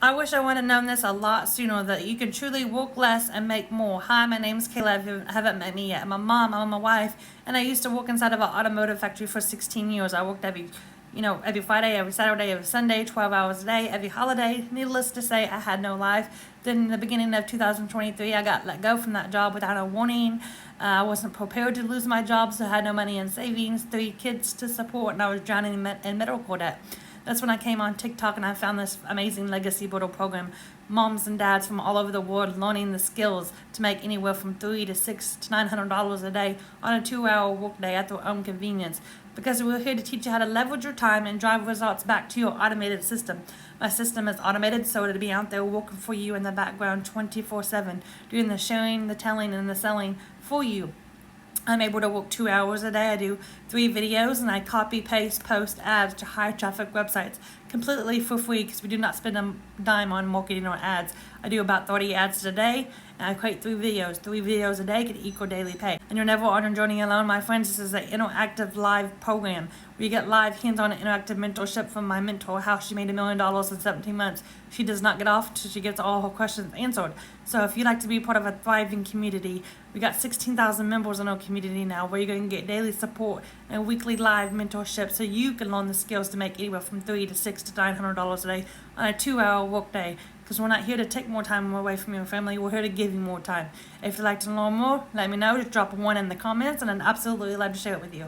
I wish I would have known this a lot sooner, that you can truly work less and make more. Hi, my name's Kayla. If you haven't met me yet, I'm a mom, I'm a wife, and I used to work inside of an automotive factory for 16 years. I worked every Friday, every Saturday, every Sunday, 12 hours a day, every holiday. Needless to say, I had no life. Then in the beginning of 2023, I got let go from that job without a warning. I wasn't prepared to lose my job, so I had no money in savings, 3 kids to support, and I was drowning in medical debt. That's when I came on TikTok and I found this amazing legacy builder program. Moms and dads from all over the world learning the skills to make anywhere from $300 to $600 to $900 a day on a 2-hour workday at their own convenience. Because we're here to teach you how to leverage your time and drive results back to your automated system. My system is automated, so it'll be out there working for you in the background 24/7, doing the sharing, the telling, and the selling for you. I'm able to work 2 hours a day. I do 3 videos and I copy, paste, post ads to high traffic websites completely for free because we do not spend a dime on marketing or ads. I do about 30 ads a day and I create 3 videos. 3 videos a day can equal daily pay. And you're never on a journey alone, my friends. This is an interactive live program where you get live hands-on interactive mentorship from my mentor, how she made $1 million in 17 months. She does not get off till she gets all her questions answered. So if you'd like to be part of a thriving community, we got 16,000 members in our community now, where you're going to get daily support and weekly live mentorship so you can learn the skills to make anywhere from $300 to $600 to $900 a day on a 2-hour workday. Because we're not here to take more time away from your family, we're here to give you more time. If you'd like to learn more, let me know. Just drop a 1 in the comments and I'd absolutely love to share it with you.